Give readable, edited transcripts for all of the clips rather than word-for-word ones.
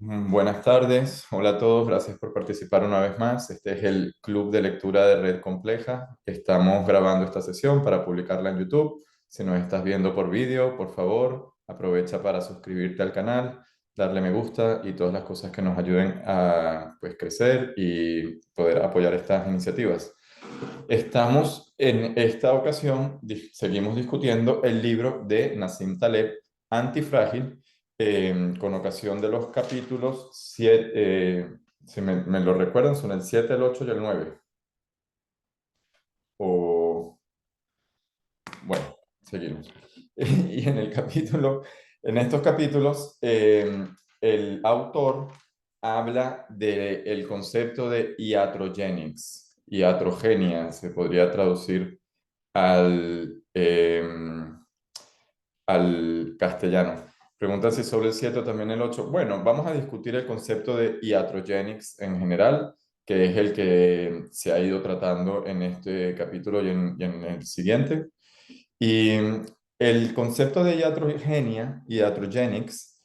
Buenas tardes, hola a todos, gracias por participar una vez más. Este es el Club de Lectura de Red Compleja. Estamos grabando esta sesión para publicarla en YouTube. Si nos estás viendo por vídeo, por favor, aprovecha para suscribirte al canal, darle me gusta y todas las cosas que nos ayuden a pues, crecer y poder apoyar estas iniciativas. Estamos en esta ocasión, seguimos discutiendo el libro de Nassim Taleb, Antifrágil, con ocasión de los capítulos 7, si me lo recuerdan, son el 7, el 8 y el 9. O, bueno, seguimos. Y en estos capítulos, el autor habla del concepto de iatrogenics, iatrogenia, se podría traducir al castellano. Pregunta si sobre el 7 o también el 8. Bueno, vamos a discutir el concepto de iatrogenics en general, que es el que se ha ido tratando en este capítulo y en el siguiente. Y el concepto de iatrogenia, iatrogenics,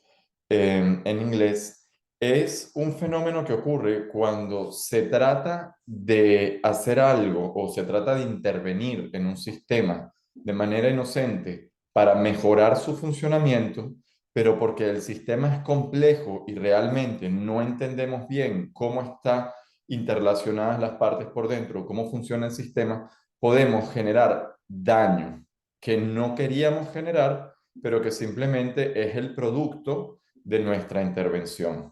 en inglés, es un fenómeno que ocurre cuando se trata de hacer algo o se trata de intervenir en un sistema de manera inocente para mejorar su funcionamiento, pero porque el sistema es complejo y realmente no entendemos bien cómo están interrelacionadas las partes por dentro, cómo funciona el sistema, podemos generar daño que no queríamos generar, pero que simplemente es el producto de nuestra intervención.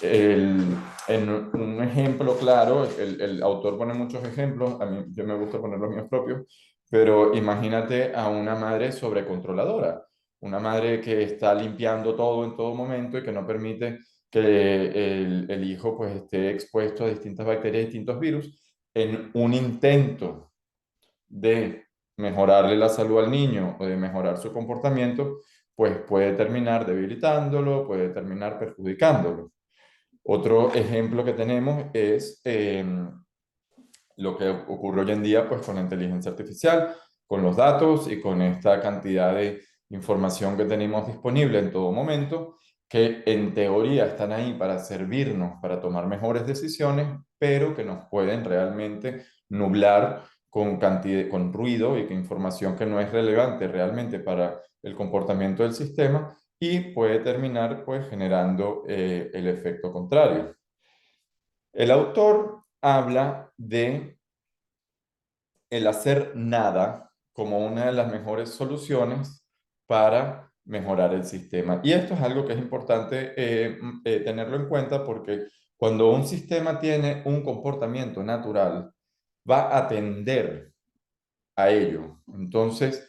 El, en un ejemplo claro, el autor pone muchos ejemplos, a mí yo me gusta poner los míos propios, pero imagínate a una madre sobrecontroladora, una madre que está limpiando todo en todo momento y que no permite que el hijo pues esté expuesto a distintas bacterias, distintos virus, en un intento de mejorarle la salud al niño o de mejorar su comportamiento, pues puede terminar debilitándolo, puede terminar perjudicándolo. Otro ejemplo que tenemos es lo que ocurre hoy en día pues, con la inteligencia artificial, con los datos y con esta cantidad de información que tenemos disponible en todo momento, que en teoría están ahí para servirnos, para tomar mejores decisiones, pero que nos pueden realmente nublar con cantidad, con ruido y con información que no es relevante realmente para el comportamiento del sistema y puede terminar pues generando el efecto contrario. El autor habla de el hacer nada como una de las mejores soluciones para mejorar el sistema. Y esto es algo que es importante tenerlo en cuenta porque cuando un sistema tiene un comportamiento natural, va a tender a ello. Entonces,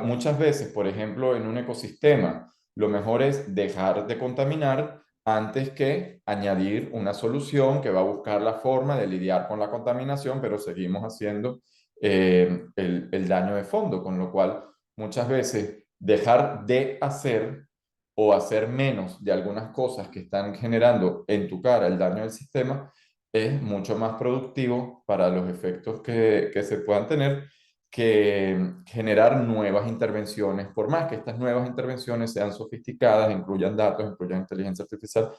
muchas veces, por ejemplo, en un ecosistema, lo mejor es dejar de contaminar antes que añadir una solución que va a buscar la forma de lidiar con la contaminación, pero seguimos haciendo el daño de fondo, con lo cual muchas veces dejar de hacer o hacer menos de algunas cosas que están generando en tu cara el daño del sistema es mucho más productivo para los efectos que se puedan tener que generar nuevas intervenciones, por más que estas nuevas intervenciones sean sofisticadas, incluyan datos, incluyan inteligencia artificial,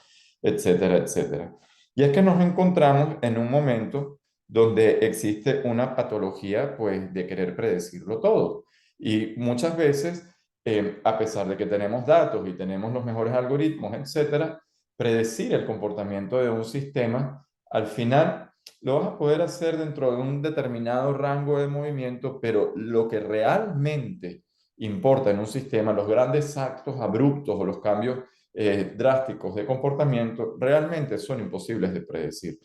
etcétera, etcétera. Y es que nos encontramos en un momento donde existe una patología, pues, de querer predecirlo todo. Y muchas veces, a pesar de que tenemos datos y tenemos los mejores algoritmos, etcétera, predecir el comportamiento de un sistema, al final lo vas a poder hacer dentro de un determinado rango de movimiento, pero lo que realmente importa en un sistema, los grandes actos abruptos o los cambios drásticos de comportamiento, realmente son imposibles de predecir.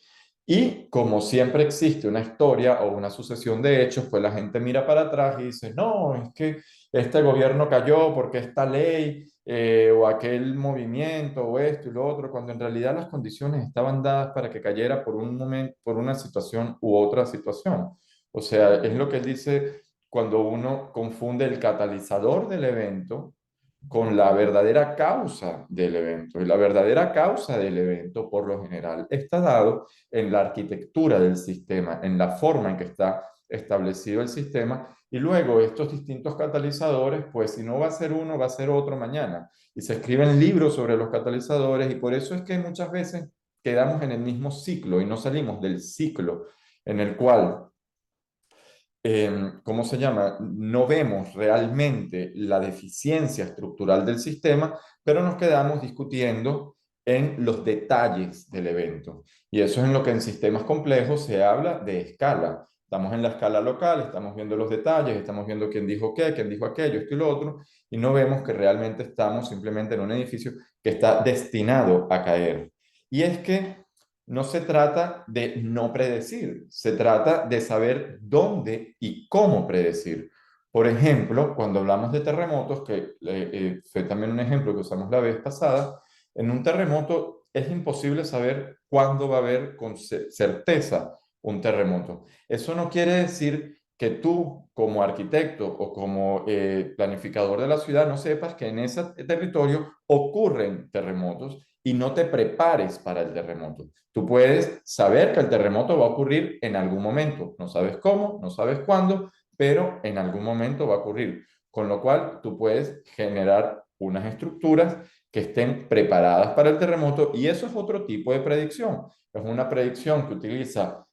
Y como siempre existe una historia o una sucesión de hechos, pues la gente mira para atrás y dice, no, es que este gobierno cayó porque esta ley o aquel movimiento o esto y lo otro, cuando en realidad las condiciones estaban dadas para que cayera por un momento, por una situación u otra situación. O sea, es lo que él dice cuando uno confunde el catalizador del evento con la verdadera causa del evento. Y la verdadera causa del evento, por lo general, está dado en la arquitectura del sistema, en la forma en que está establecido el sistema. Y luego estos distintos catalizadores, pues si no va a ser uno, va a ser otro mañana. Y se escriben libros sobre los catalizadores y por eso es que muchas veces quedamos en el mismo ciclo y no salimos del ciclo en el cual ¿cómo se llama? No vemos realmente la deficiencia estructural del sistema, pero nos quedamos discutiendo en los detalles del evento. Y eso es en lo que en sistemas complejos se habla de escala. Estamos en la escala local, estamos viendo los detalles, estamos viendo quién dijo qué, quién dijo aquello, esto y lo otro, y no vemos que realmente estamos simplemente en un edificio que está destinado a caer. Y es que no se trata de no predecir, se trata de saber dónde y cómo predecir. Por ejemplo, cuando hablamos de terremotos, que fue también un ejemplo que usamos la vez pasada, en un terremoto es imposible saber cuándo va a haber con certeza un terremoto. Eso no quiere decir que tú, como arquitecto o como planificador de la ciudad, no sepas que en ese territorio ocurren terremotos y no te prepares para el terremoto. Tú puedes saber que el terremoto va a ocurrir en algún momento. No sabes cómo, no sabes cuándo, pero en algún momento va a ocurrir. Con lo cual, tú puedes generar unas estructuras que estén preparadas para el terremoto y eso es otro tipo de predicción. Es una predicción que utiliza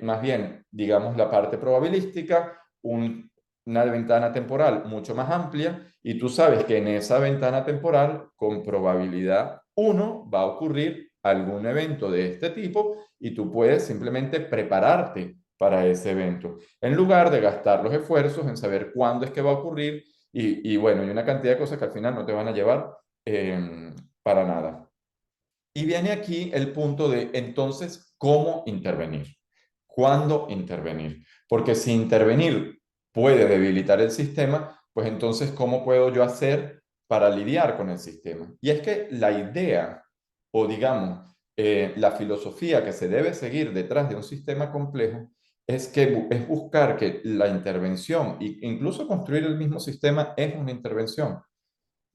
más bien, digamos, la parte probabilística, una ventana temporal mucho más amplia y tú sabes que en esa ventana temporal, con probabilidad 1, va a ocurrir algún evento de este tipo y tú puedes simplemente prepararte para ese evento, en lugar de gastar los esfuerzos en saber cuándo es que va a ocurrir y bueno, y una cantidad de cosas que al final no te van a llevar para nada. Y viene aquí el punto de entonces, ¿cómo intervenir? ¿Cuándo intervenir? Porque si intervenir puede debilitar el sistema, pues entonces, ¿cómo puedo yo hacer para lidiar con el sistema? Y es que la idea, o digamos, la filosofía que se debe seguir detrás de un sistema complejo es que es buscar que la intervención, e incluso construir el mismo sistema es una intervención,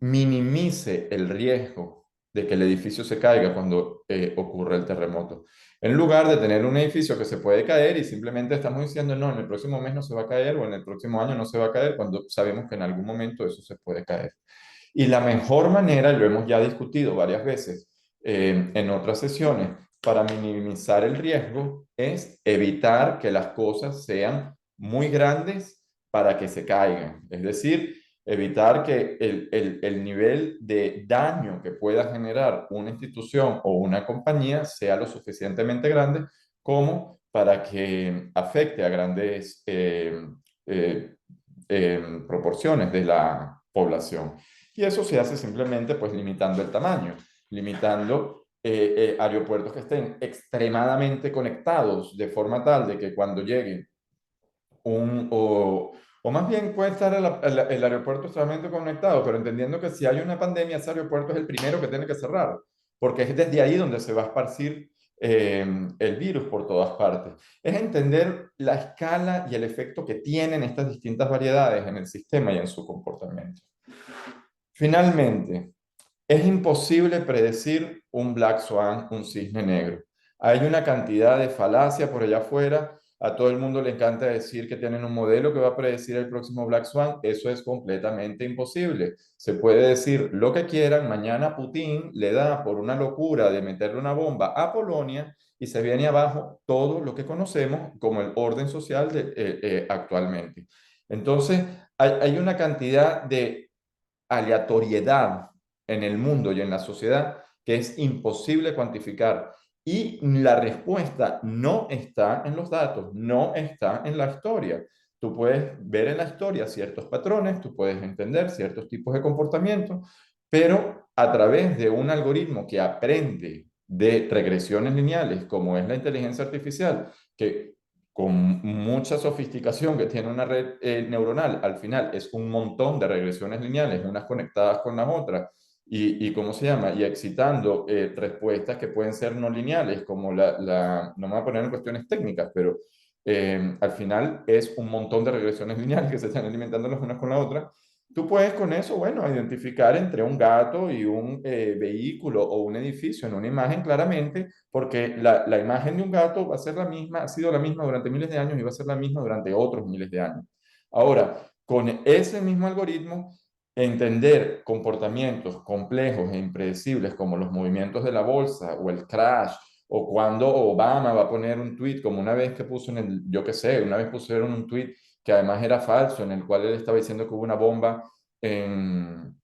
minimice el riesgo de que el edificio se caiga cuando ocurre el terremoto. En lugar de tener un edificio que se puede caer y simplemente estamos diciendo, no, en el próximo mes no se va a caer o en el próximo año no se va a caer, cuando sabemos que en algún momento eso se puede caer. Y la mejor manera, y lo hemos ya discutido varias veces en otras sesiones, para minimizar el riesgo es evitar que las cosas sean muy grandes para que se caigan. Es decir, evitar que el nivel de daño que pueda generar una institución o una compañía sea lo suficientemente grande como para que afecte a grandes proporciones de la población. Y eso se hace simplemente pues limitando el tamaño, limitando aeropuertos que estén extremadamente conectados de forma tal de que cuando lleguen o más bien puede estar el aeropuerto extremadamente conectado, pero entendiendo que si hay una pandemia, ese aeropuerto es el primero que tiene que cerrar, porque es desde ahí donde se va a esparcir el virus por todas partes. Es entender la escala y el efecto que tienen estas distintas variedades en el sistema y en su comportamiento. Finalmente, es imposible predecir un Black Swan, un cisne negro. Hay una cantidad de falacia por allá afuera. A todo el mundo le encanta decir que tienen un modelo que va a predecir el próximo Black Swan. Eso es completamente imposible. Se puede decir lo que quieran. Mañana Putin le da por una locura de meterle una bomba a Polonia y se viene abajo todo lo que conocemos como el orden social actualmente. Entonces, hay una cantidad de aleatoriedad en el mundo y en la sociedad que es imposible cuantificar. Y la respuesta no está en los datos, no está en la historia. Tú puedes ver en la historia ciertos patrones, tú puedes entender ciertos tipos de comportamientos, pero a través de un algoritmo que aprende de regresiones lineales, como es la inteligencia artificial, que con mucha sofisticación que tiene una red neuronal, al final es un montón de regresiones lineales, unas conectadas con las otras, y ¿cómo se llama? Y excitando respuestas que pueden ser no lineales, como no me voy a poner en cuestiones técnicas, pero al final es un montón de regresiones lineales que se están alimentando las unas con la otra, Tú puedes con eso, bueno, identificar entre un gato y un vehículo o un edificio en una imagen claramente, porque la imagen de un gato va a ser la misma, ha sido la misma durante miles de años y va a ser la misma durante otros miles de años. Ahora, con ese mismo algoritmo, entender comportamientos complejos e impredecibles como los movimientos de la bolsa o el crash, o cuando Obama va a poner un tweet, como una vez que puso en el, yo qué sé, una vez pusieron un tweet que además era falso, en el cual él estaba diciendo que hubo una bomba en,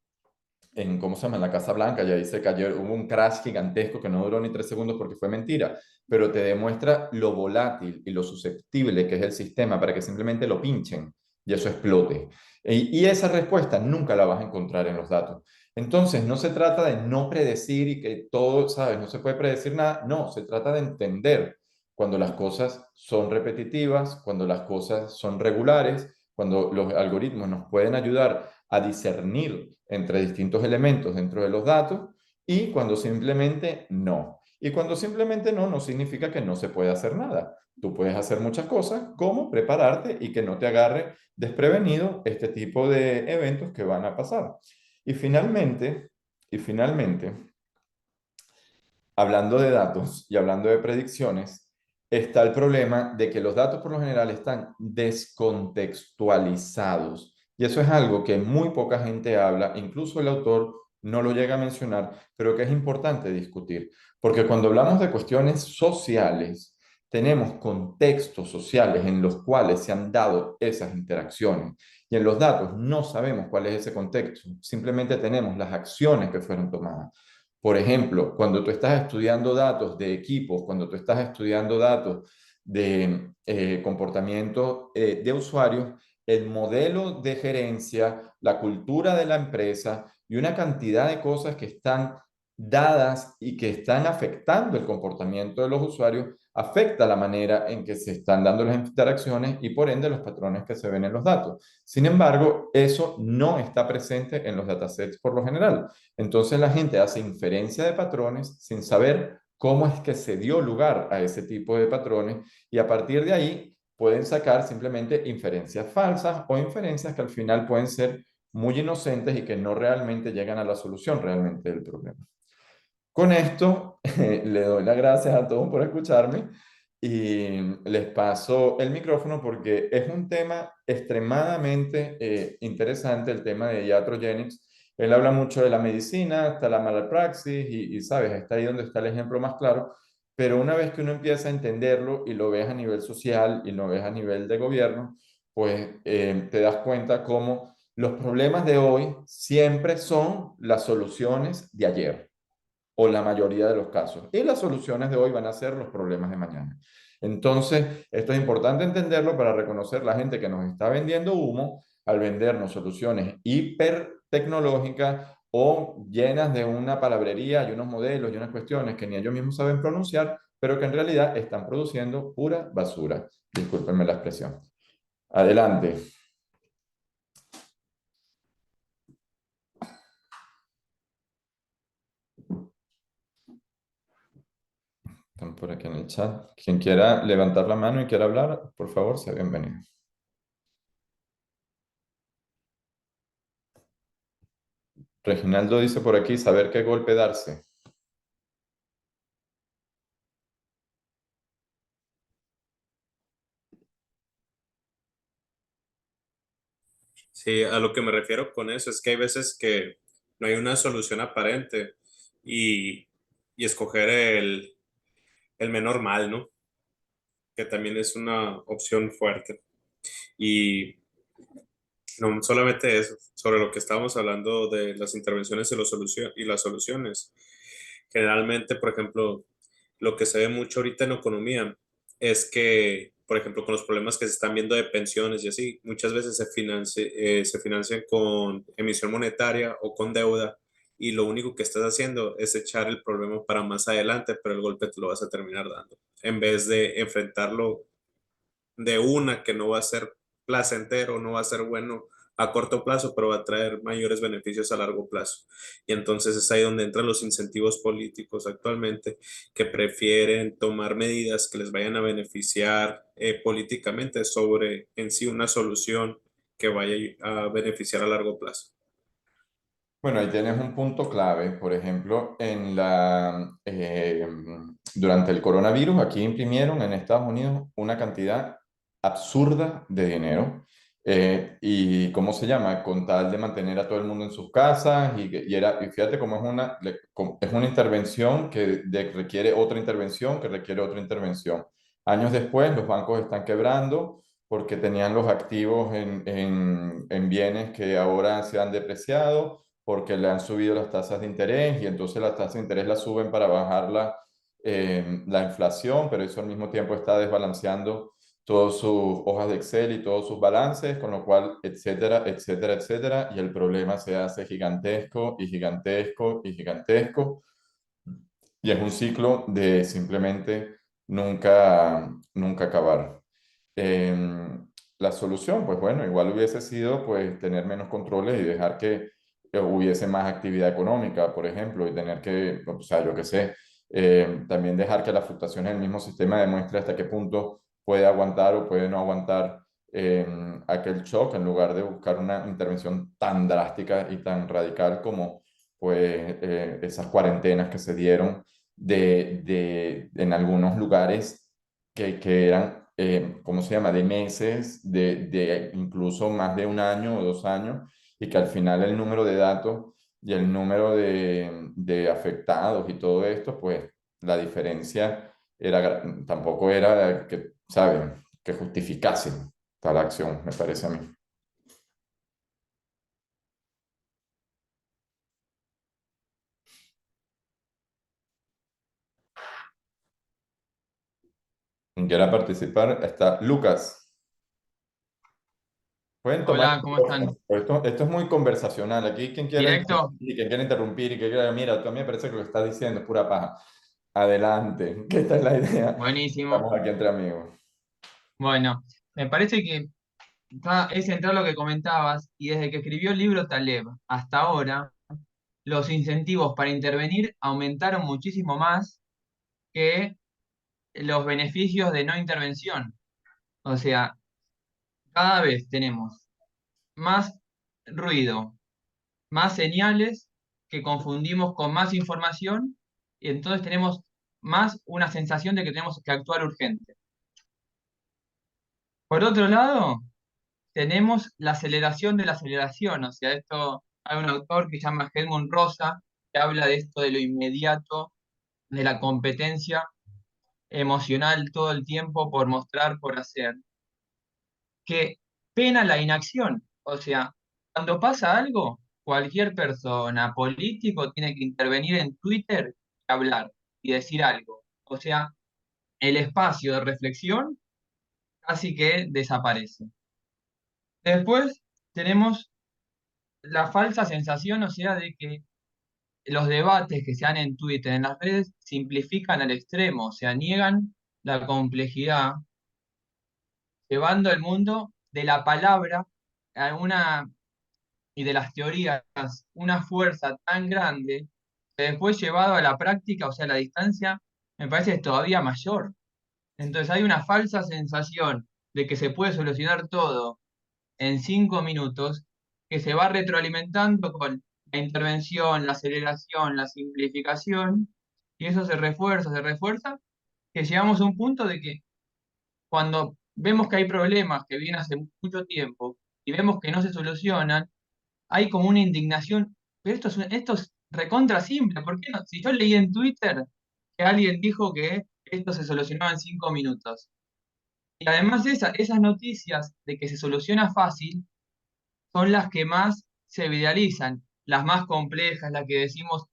¿cómo se llama? En la Casa Blanca, y ahí se cayó, hubo un crash gigantesco que no duró ni 3 segundos porque fue mentira, pero te demuestra lo volátil y lo susceptible que es el sistema para que simplemente lo pinchen y eso explote. Y esa respuesta nunca la vas a encontrar en los datos. Entonces, no se trata de no predecir y que todo, ¿sabes? No se puede predecir nada, no, se trata de entender cuando las cosas son repetitivas, cuando las cosas son regulares, cuando los algoritmos nos pueden ayudar a discernir entre distintos elementos dentro de los datos y cuando simplemente no. Y cuando simplemente no, no significa que no se puede hacer nada. Tú puedes hacer muchas cosas como prepararte y que no te agarre desprevenido este tipo de eventos que van a pasar. Y finalmente, y finalmente, hablando de datos y hablando de predicciones, está el problema de que los datos por lo general están descontextualizados. Y eso es algo que muy poca gente habla, incluso el autor no lo llega a mencionar, pero que es importante discutir. Porque cuando hablamos de cuestiones sociales, tenemos contextos sociales en los cuales se han dado esas interacciones. Y en los datos no sabemos cuál es ese contexto, simplemente tenemos las acciones que fueron tomadas. Por ejemplo, cuando tú estás estudiando datos de equipos, cuando tú estás estudiando datos de comportamiento de usuarios, el modelo de gerencia, la cultura de la empresa y una cantidad de cosas que están dadas y que están afectando el comportamiento de los usuarios, afecta la manera en que se están dando las interacciones y por ende los patrones que se ven en los datos. Sin embargo, eso no está presente en los datasets por lo general. Entonces la gente hace inferencia de patrones sin saber cómo es que se dio lugar a ese tipo de patrones y a partir de ahí pueden sacar simplemente inferencias falsas o inferencias que al final pueden ser muy inocentes y que no realmente llegan a la solución realmente del problema. Con esto, le doy las gracias a todos por escucharme y les paso el micrófono porque es un tema extremadamente interesante, el tema de iatrogenics. Él habla mucho de la medicina, hasta la malpraxis sabes, está ahí donde está el ejemplo más claro, pero una vez que uno empieza a entenderlo y lo ves a nivel social y lo ves a nivel de gobierno, pues te das cuenta cómo los problemas de hoy siempre son las soluciones de ayer o la mayoría de los casos. Y las soluciones de hoy van a ser los problemas de mañana. Entonces, esto es importante entenderlo para reconocer la gente que nos está vendiendo humo al vendernos soluciones hiper tecnológicas o llenas de una palabrería y unos modelos y unas cuestiones que ni ellos mismos saben pronunciar, pero que en realidad están produciendo pura basura. Discúlpenme la expresión. Adelante. Están por aquí en el chat. Quien quiera levantar la mano y quiera hablar, por favor, sea bienvenido. Reginaldo dice por aquí, saber qué golpe darse. Sí, a lo que me refiero con eso es que hay veces que no hay una solución aparente y, y escoger el menor mal, ¿no? Que también es una opción fuerte. Y no solamente eso, sobre lo que estábamos hablando de las intervenciones y las soluciones. Generalmente, por ejemplo, lo que se ve mucho ahorita en economía es que, por ejemplo, con los problemas que se están viendo de pensiones y así, muchas veces se financian con emisión monetaria o con deuda y lo único que estás haciendo es echar el problema para más adelante, pero el golpe te lo vas a terminar dando, en vez de enfrentarlo de una que no va a ser placentero, no va a ser bueno a corto plazo, pero va a traer mayores beneficios a largo plazo. Y entonces es ahí donde entran los incentivos políticos actualmente que prefieren tomar medidas que les vayan a beneficiar políticamente sobre en sí una solución que vaya a beneficiar a largo plazo. Bueno, ahí tienes un punto clave. Por ejemplo, durante el coronavirus, aquí imprimieron en Estados Unidos una cantidad absurda de dinero. ¿Y cómo se llama? Con tal de mantener a todo el mundo en sus casas. Y fíjate cómo es una intervención requiere otra intervención, que requiere otra intervención. Años después, los bancos están quebrando porque tenían los activos en bienes que ahora se han depreciado porque le han subido las tasas de interés y entonces las tasas de interés las suben para bajar la inflación, pero eso al mismo tiempo está desbalanceando todas sus hojas de Excel y todos sus balances, con lo cual, etcétera, etcétera, etcétera, y el problema se hace gigantesco y gigantesco y gigantesco, y es un ciclo de simplemente nunca acabar. La solución, pues bueno, igual hubiese sido pues tener menos controles y dejar que hubiese más actividad económica, por ejemplo, y tener que, o sea, yo qué sé, también dejar que las fluctuaciones del mismo sistema demuestre hasta qué punto puede aguantar o puede no aguantar aquel shock en lugar de buscar una intervención tan drástica y tan radical como pues esas cuarentenas que se dieron en algunos lugares que eran, ¿cómo se llama?, de meses, de incluso más de un año o 2 años, y que al final el número de datos y el número de afectados y todo esto, pues la diferencia tampoco era que, ¿saben?, que justificase tal acción, me parece a mí. Quien quiera participar, está Lucas. Pueden tomar Hola, el ¿cómo están? micrófono. Esto es muy conversacional. Aquí quien quiera ¿Directo? interrumpir y quien quiera interrumpir y que quiera, mira, a mí me parece que lo que estás diciendo es pura paja. Adelante, que esta es la idea. Buenísimo. Estamos aquí entre amigos. Bueno, me parece que es central lo que comentabas, y desde que escribió el libro Taleb hasta ahora, los incentivos para intervenir aumentaron muchísimo más que los beneficios de no intervención. O sea, cada vez tenemos más ruido, más señales que confundimos con más información, y entonces tenemos más una sensación de que tenemos que actuar urgente. Por otro lado, tenemos la aceleración de la aceleración, o sea, esto hay un autor que se llama Helmut Rosa, que habla de esto de lo inmediato, de la competencia emocional todo el tiempo por mostrar, por hacer, que pena la inacción, o sea, cuando pasa algo, cualquier persona, político, tiene que intervenir en Twitter y hablar y decir algo, o sea, el espacio de reflexión casi que desaparece. Después tenemos la falsa sensación, o sea, de que los debates que se dan en Twitter, en las redes, simplifican al extremo, o sea, niegan la complejidad, llevando el mundo de la palabra a una, y de las teorías, una fuerza tan grande, que después llevado a la práctica, o sea, la distancia, me parece es todavía mayor. Entonces hay una falsa sensación de que se puede solucionar todo en 5 minutos, que se va retroalimentando con la intervención, la aceleración, la simplificación, y eso se refuerza, que llegamos a un punto de que cuando vemos que hay problemas que vienen hace mucho tiempo y vemos que no se solucionan, hay como una indignación, pero esto es recontra simple, ¿por qué no? Si yo leí en Twitter que alguien dijo que esto se solucionaba en 5 minutos, y además esas noticias de que se soluciona fácil, son las que más se viralizan, las más complejas, las que decimos,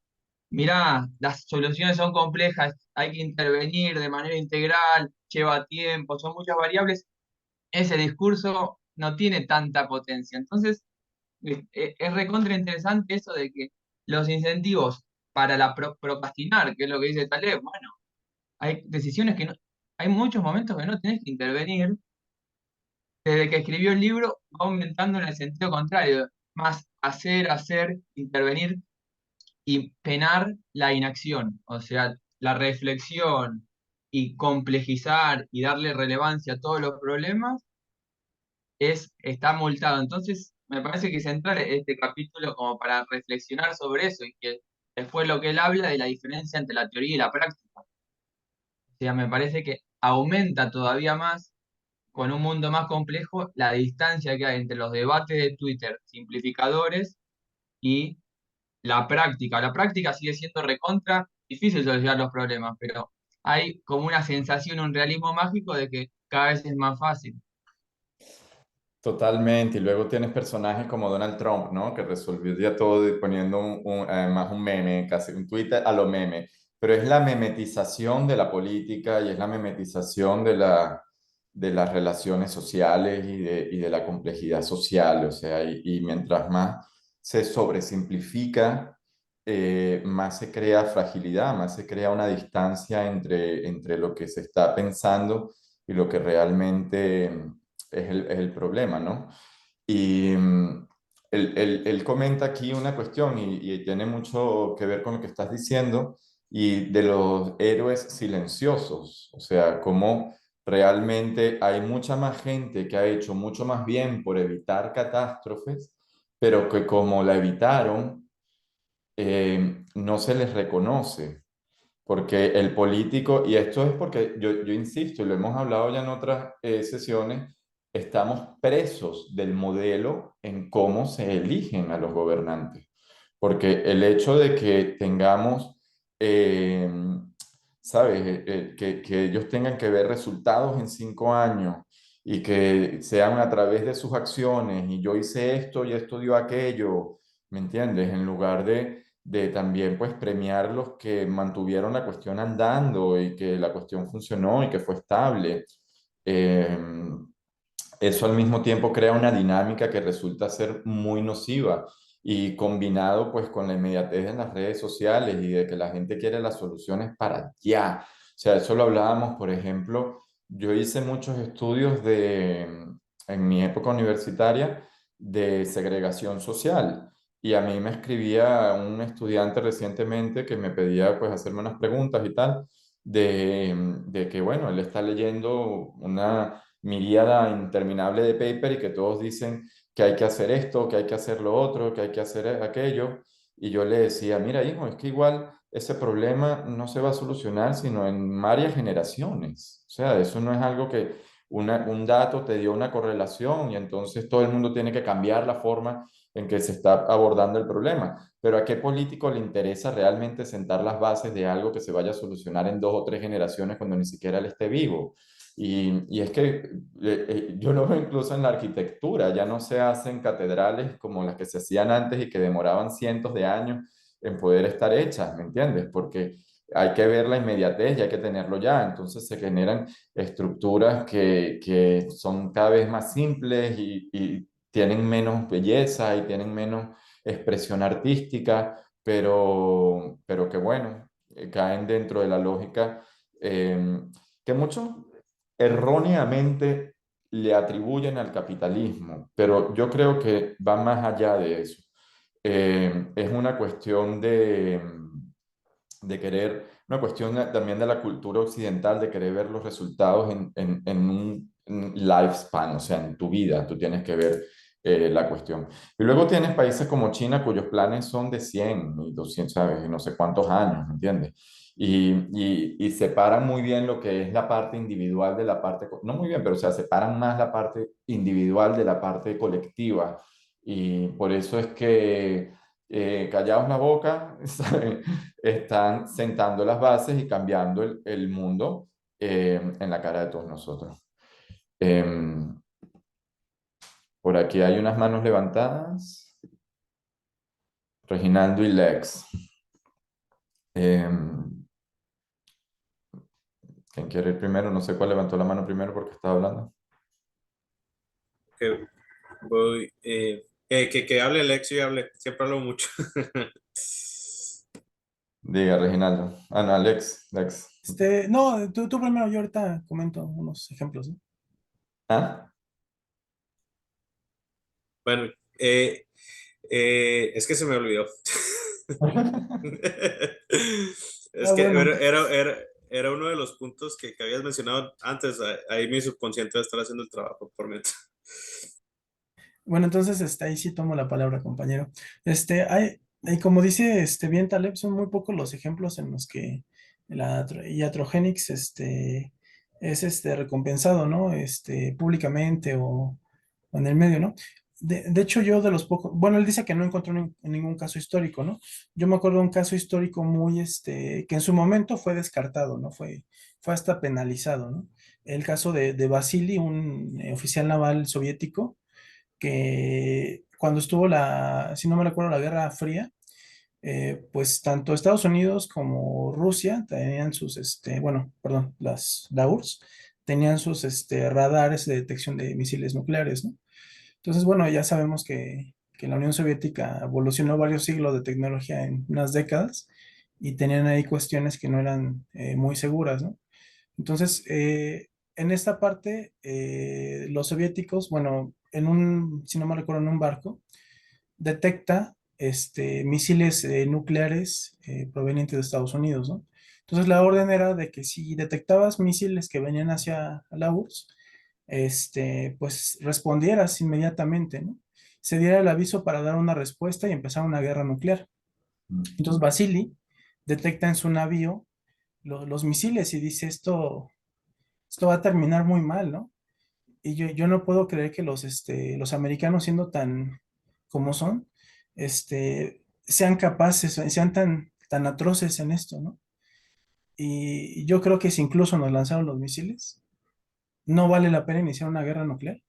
mirá, las soluciones son complejas, hay que intervenir de manera integral, lleva tiempo, son muchas variables. Ese discurso no tiene tanta potencia. Entonces, es recontra interesante eso de que los incentivos para la procrastinar, que es lo que dice Taleb, bueno, hay decisiones que no, hay muchos momentos que no tenés que intervenir. Desde que escribió el libro va aumentando en el sentido contrario, más hacer, intervenir y penar la inacción, o sea, la reflexión y complejizar y darle relevancia a todos los problemas, está multado. Entonces, me parece que es central este capítulo como para reflexionar sobre eso y que después lo que él habla de la diferencia entre la teoría y la práctica. O sea, me parece que aumenta todavía más, con un mundo más complejo, la distancia que hay entre los debates de Twitter simplificadores y la práctica. La práctica sigue siendo recontra difícil solucionar los problemas, pero hay como una sensación, un realismo mágico de que cada vez es más fácil. Totalmente, y luego tienes personajes como Donald Trump, ¿no? Que resolvió ya todo poniendo además un meme, casi un Twitter a lo meme, pero es la memetización de la política y es la memetización de las relaciones sociales y de la complejidad social, o sea, y mientras más se sobresimplifica, más se crea fragilidad, más se crea una distancia entre lo que se está pensando y lo que realmente es el problema, ¿no? Y él comenta aquí una cuestión y tiene mucho que ver con lo que estás diciendo y de los héroes silenciosos, o sea, cómo realmente hay mucha más gente que ha hecho mucho más bien por evitar catástrofes, pero que como la evitaron, no se les reconoce. Porque el político, y esto es porque yo insisto, y lo hemos hablado ya en otras sesiones, estamos presos del modelo en cómo se eligen a los gobernantes. Porque el hecho de que tengamos, eh, ¿sabes? Que ellos tengan que ver resultados en 5 años y que sean a través de sus acciones, y yo hice esto y esto dio aquello, ¿me entiendes? En lugar de también pues premiar los que mantuvieron la cuestión andando y que la cuestión funcionó y que fue estable. Eh, Eso al mismo tiempo crea una dinámica que resulta ser muy nociva y combinado pues con la inmediatez en las redes sociales y de que la gente quiere las soluciones para ya. O sea, eso lo hablábamos, por ejemplo, yo hice muchos estudios en mi época universitaria de segregación social y a mí me escribía un estudiante recientemente que me pedía pues hacerme unas preguntas y tal de que bueno, él está leyendo una miríada interminable de paper y que todos dicen que hay que hacer esto, que hay que hacer lo otro, que hay que hacer aquello. Y yo le decía, mira, hijo, es que igual ese problema no se va a solucionar sino en varias generaciones. O sea, eso no es algo que un dato te dio una correlación y entonces todo el mundo tiene que cambiar la forma en que se está abordando el problema. Pero ¿a qué político le interesa realmente sentar las bases de algo que se vaya a solucionar en 2 o 3 generaciones cuando ni siquiera él esté vivo? Y es que yo lo veo incluso en la arquitectura, ya no se hacen catedrales como las que se hacían antes y que demoraban cientos de años en poder estar hechas, ¿me entiendes? Porque hay que ver la inmediatez y hay que tenerlo ya, entonces se generan estructuras que son cada vez más simples y tienen menos belleza y tienen menos expresión artística, pero que bueno, caen dentro de la lógica que muchos erróneamente le atribuyen al capitalismo, pero yo creo que va más allá de eso. Es una cuestión de querer, una cuestión también de la cultura occidental, de querer ver los resultados en un lifespan, o sea, en tu vida, tú tienes que ver la cuestión. Y luego tienes países como China cuyos planes son de 100 y 200, ¿sabes? Y no sé cuántos años, ¿me entiendes? Y separan muy bien lo que es la parte individual de la parte, no muy bien, pero o sea, separan más la parte individual de la parte colectiva. Y por eso es que callados la boca, ¿saben? Están sentando las bases y cambiando el mundo en la cara de todos nosotros. Em, por aquí hay unas manos levantadas. Reginaldo y Lex. Em, ¿Quién quiere ir primero? No sé cuál levantó la mano primero porque estaba hablando. Que voy, que hable Alexio y hable, siempre hablo mucho. Diga, Reginaldo. Ah, no, Lex. Lex. No, tú primero, yo ahorita comento unos ejemplos, ¿no? ¿Ah? Bueno, es que se me olvidó. Es que Bueno, era uno de los puntos que habías mencionado antes. Ahí mi subconsciente va a estar haciendo el trabajo por mientras. Bueno, entonces ahí sí tomo la palabra, compañero. Como dice bien Taleb, son muy pocos los ejemplos en los que la iatrogenics es recompensado, ¿no? Públicamente o en el medio, ¿no? De hecho, yo de los pocos, bueno, él dice que no encontró ningún caso histórico, ¿no? Yo me acuerdo de un caso histórico muy, que en su momento fue descartado, ¿no? Fue hasta penalizado, ¿no? El caso de Vasily, un oficial naval soviético que cuando estuvo si no me recuerdo, la Guerra Fría, pues tanto Estados Unidos como Rusia tenían bueno, perdón, la URSS tenían sus radares de detección de misiles nucleares, ¿no? Entonces, bueno, ya sabemos que la Unión Soviética evolucionó varios siglos de tecnología en unas décadas y tenían ahí cuestiones que no eran muy seguras, ¿no? Entonces, en esta parte, los soviéticos, bueno, si no me recuerdo, en un barco, detecta misiles nucleares provenientes de Estados Unidos, ¿no? Entonces, la orden era de que si detectabas misiles que venían hacia la URSS, pues respondieras inmediatamente, ¿no? Se diera el aviso para dar una respuesta y empezar una guerra nuclear. Entonces, Vasily detecta en su navío los misiles y dice, esto va a terminar muy mal, ¿no? Y yo no puedo creer que los americanos, siendo tan como son, sean capaces, sean tan atroces en esto, ¿no? Y yo creo que si incluso nos lanzaron los misiles, no vale la pena iniciar una guerra nuclear.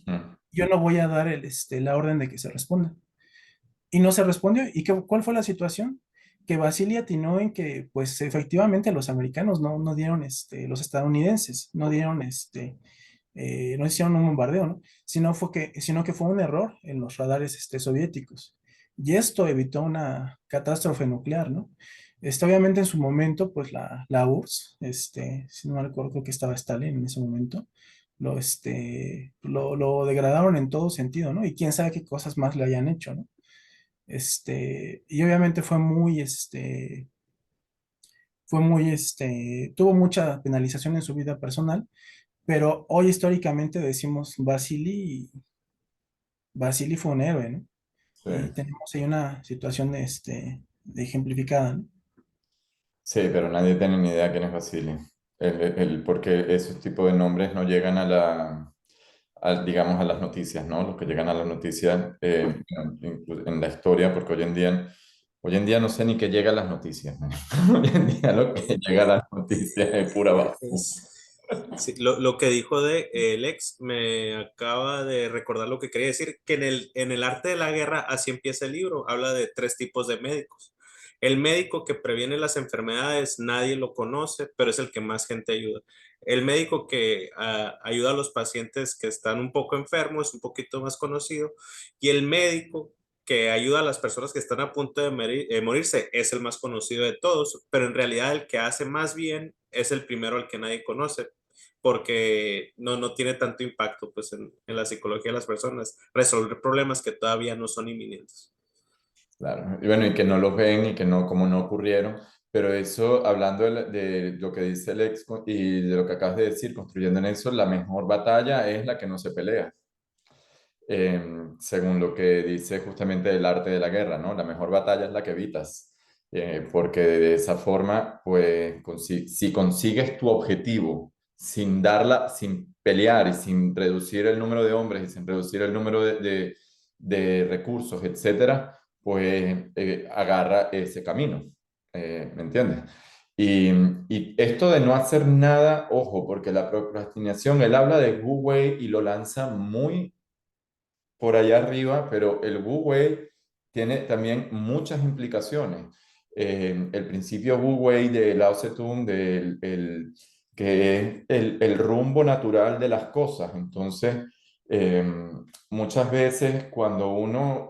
Mm. Yo no voy a dar la orden de que se responda. Y no se respondió. ¿Y cuál fue la situación? Que Basili atinó en que, pues efectivamente los americanos no dieron, los estadounidenses no dieron no hicieron un bombardeo, ¿no? Sino que fue un error en los radares soviéticos. Y esto evitó una catástrofe nuclear, ¿no? Obviamente en su momento, pues la URSS, si no me recuerdo, creo que estaba Stalin en ese momento, lo degradaron en todo sentido, ¿no? Y quién sabe qué cosas más le hayan hecho, ¿no? Y obviamente tuvo mucha penalización en su vida personal, pero hoy históricamente decimos Basili fue un héroe, ¿no? Sí. Y tenemos ahí una situación de ejemplificada, ¿no? Sí, pero nadie tiene ni idea quién es Basili. Porque esos tipos de nombres no llegan digamos, a las noticias, ¿no? Los que llegan a las noticias en la historia, porque hoy en día no sé ni qué llega a las noticias, ¿no? Hoy en día lo que llega a las noticias es pura basura. Sí, lo que dijo de el ex me acaba de recordar lo que quería decir, que en el arte de la guerra, así empieza el libro, habla de tres tipos de médicos. El médico que previene las enfermedades, nadie lo conoce, pero es el que más gente ayuda. El médico que ayuda a los pacientes que están un poco enfermos, es un poquito más conocido, y el médico que ayuda a las personas que están a punto de morirse es el más conocido de todos, pero en realidad el que hace más bien es el primero al que nadie conoce, porque no tiene tanto impacto pues, en la psicología de las personas, resolver problemas que todavía no son inminentes. Claro, y bueno, y que no los ven y que no, como no ocurrieron, pero eso, hablando de lo que dice el ex y de lo que acabas de decir, construyendo en eso, la mejor batalla es la que no se pelea. Según lo que dice justamente el arte de la guerra, ¿no? La mejor batalla es la que evitas, porque de esa forma, pues, si consigues tu objetivo sin pelear y sin reducir el número de hombres y sin reducir el número de recursos, etcétera, pues agarra ese camino, ¿me entiendes? Y, y esto de no hacer nada, ojo, porque la procrastinación, él habla de Wu Wei y lo lanza muy por allá arriba, pero el Wu Wei tiene también muchas implicaciones. El principio Wu Wei de Lao Zedong, que es el rumbo natural de las cosas. Entonces, eh, muchas veces cuando uno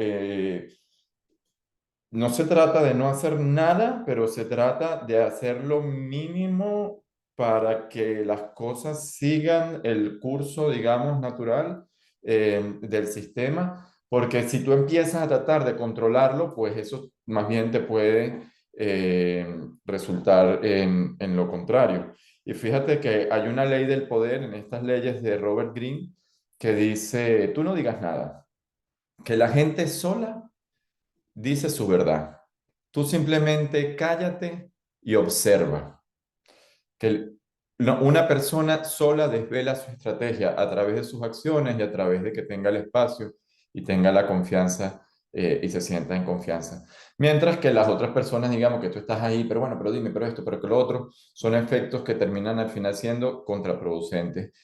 no se trata de no hacer nada, pero se trata de hacer lo mínimo para que las cosas sigan el curso, digamos, natural del sistema, porque si tú empiezas a tratar de controlarlo, pues eso más bien te puede resultar en lo contrario. Y fíjate que hay una ley del poder en estas leyes de Robert Greene que dice, tú no digas nada, que la gente sola dice su verdad. Tú simplemente cállate y observa. Que una persona sola desvela su estrategia a través de sus acciones y a través de que tenga el espacio y tenga la confianza y se sienta en confianza. Mientras que las otras personas, digamos que tú estás ahí, pero bueno, pero dime, pero esto, pero que lo otro, son efectos que terminan al final siendo contraproducentes.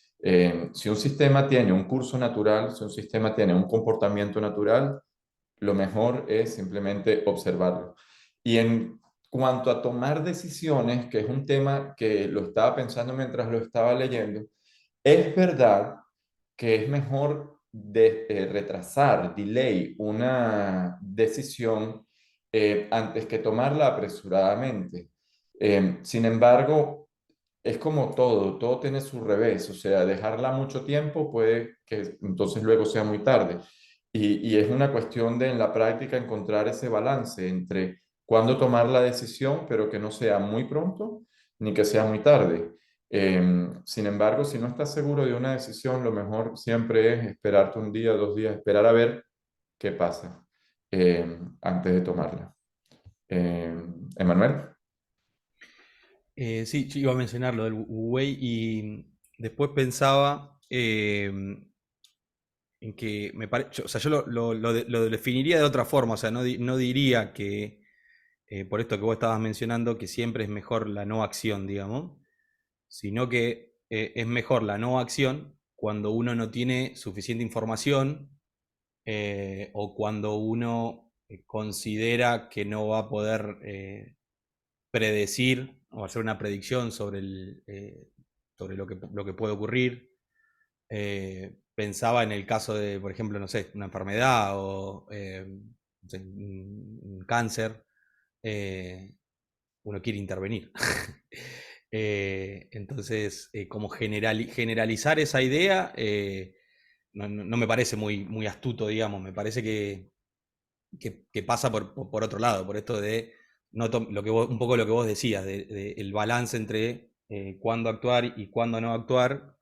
Si un sistema tiene un curso natural, si un sistema tiene un comportamiento natural, lo mejor es simplemente observarlo. Y en cuanto a tomar decisiones, que es un tema que lo estaba pensando mientras lo estaba leyendo, es verdad que es mejor retrasar, delay una decisión antes que tomarla apresuradamente. Sin embargo, es como todo tiene su revés, o sea, dejarla mucho tiempo puede que entonces luego sea muy tarde. Y es una cuestión de en la práctica encontrar ese balance entre cuándo tomar la decisión, pero que no sea muy pronto ni que sea muy tarde. Sin embargo, si no estás seguro de una decisión, lo mejor siempre es esperarte un día, 2 días, esperar a ver qué pasa antes de tomarla. Emanuel. Sí, yo iba a mencionar lo del Wu-Wei y después pensaba en que me parece, o sea, yo lo definiría de otra forma, o sea, no diría que, por esto que vos estabas mencionando, que siempre es mejor la no acción, digamos, sino que es mejor la no acción cuando uno no tiene suficiente información o cuando uno considera que no va a poder predecir o hacer una predicción sobre, sobre lo que puede ocurrir. Pensaba en el caso de, por ejemplo, no sé, una enfermedad o no sé, un cáncer. Uno quiere intervenir. Entonces, como generalizar esa idea no me parece muy astuto, digamos, me parece que pasa por otro lado, por esto de lo que un poco lo que vos decías, de el balance entre cuándo actuar y cuándo no actuar,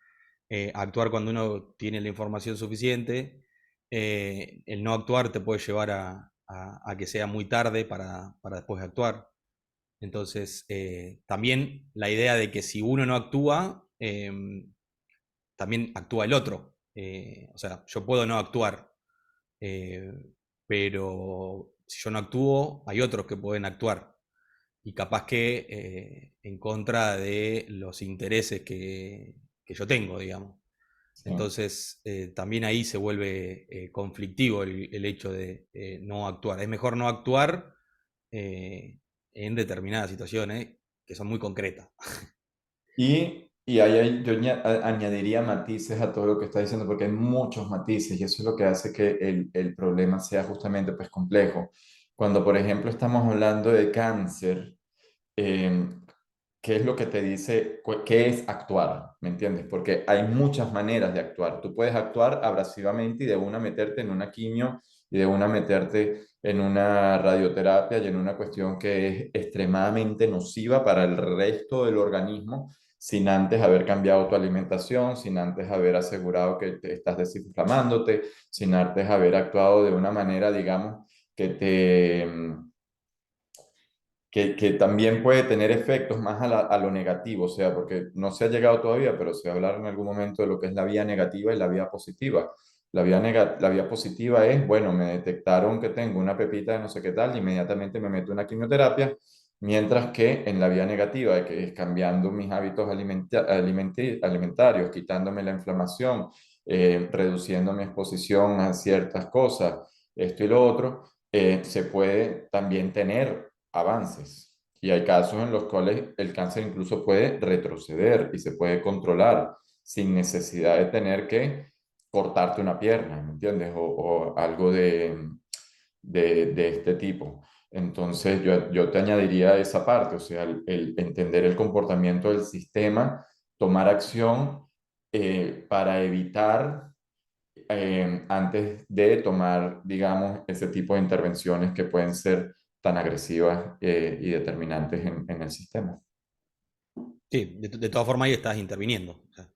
actuar cuando uno tiene la información suficiente, el no actuar te puede llevar a que sea muy tarde para después actuar. Entonces, también la idea de que si uno no actúa, también actúa el otro. O sea, yo puedo no actuar, eh, pero si yo no actúo, hay otros que pueden actuar. Y capaz que en contra de los intereses que yo tengo, digamos. Sí. Entonces, también ahí se vuelve conflictivo el hecho de no actuar. Es mejor no actuar en determinadas situaciones que son muy concretas. Y ahí yo añadiría matices a todo lo que está diciendo, porque hay muchos matices y eso es lo que hace que el problema sea justamente pues complejo. Cuando, por ejemplo, estamos hablando de cáncer, eh, ¿qué es lo que te dice, qué es actuar? ¿Me entiendes? Porque hay muchas maneras de actuar. Tú puedes actuar abrasivamente y de una meterte en una quimio y de una meterte en una radioterapia y en una cuestión que es extremadamente nociva para el resto del organismo sin antes haber cambiado tu alimentación, sin antes haber asegurado que te estás desinflamándote, sin antes haber actuado de una manera, digamos, que te que también puede tener efectos más a lo negativo, o sea, porque no se ha llegado todavía, pero se va a hablar en algún momento de lo que es la vía negativa y la vía positiva. La vía positiva es, bueno, me detectaron que tengo una pepita de no sé qué tal, inmediatamente me meto en una quimioterapia, mientras que en la vía negativa, que es cambiando mis hábitos alimentarios, quitándome la inflamación, reduciendo mi exposición a ciertas cosas, esto y lo otro, se puede también tener avances. Y hay casos en los cuales el cáncer incluso puede retroceder y se puede controlar sin necesidad de tener que cortarte una pierna, ¿me entiendes? O algo de este tipo. Entonces yo te añadiría esa parte, o sea, el entender el comportamiento del sistema, tomar acción para evitar antes de tomar, digamos, ese tipo de intervenciones que pueden ser tan agresivas y determinantes en el sistema. Sí, de todas formas ahí estás interviniendo. O sea,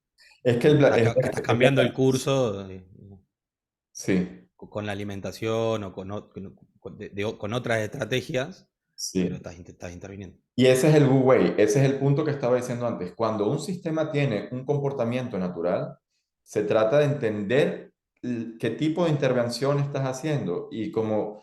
Es que el, bla- Que estás cambiando el curso sí, con la alimentación o con otras estrategias, pero sí. estás interviniendo. Y ese es el Wu Wei, ese es el punto que estaba diciendo antes. Cuando un sistema tiene un comportamiento natural, se trata de entender qué tipo de intervención estás haciendo y como, o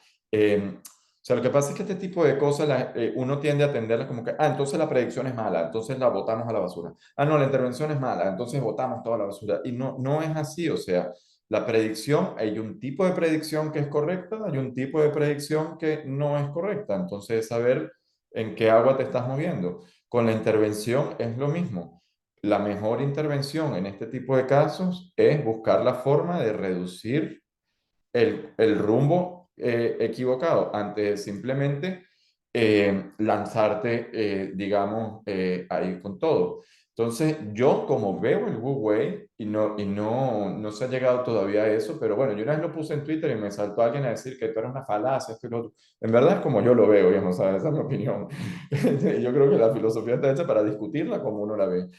sea, lo que pasa es que este tipo de cosas uno tiende a atenderlas como que, entonces la predicción es mala, entonces la botamos a la basura. No, la intervención es mala, entonces botamos toda la basura. Y no, no es así, o sea, la predicción, hay un tipo de predicción que es correcta, hay un tipo de predicción que no es correcta. Entonces, saber en qué agua te estás moviendo. Con la intervención es lo mismo. La mejor intervención en este tipo de casos es buscar la forma de reducir el rumbo equivocado antes de simplemente lanzarte, digamos, ahí con todo. Entonces, yo como veo el Wu Wei y no se ha llegado todavía a eso, pero bueno, yo una vez lo puse en Twitter y me saltó alguien a decir que esto era una falacia, esto y lo otro. En verdad es como yo lo veo, digamos, ¿sabes? Esa es mi opinión. Yo creo que la filosofía está hecha para discutirla como uno la ve.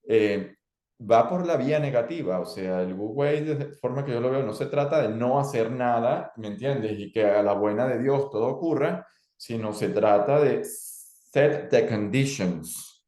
Eh, Va por la vía negativa, o sea, el Wu Wei, de forma que yo lo veo, no se trata de no hacer nada, ¿me entiendes? Y que a la buena de Dios todo ocurra, sino se trata de set the conditions.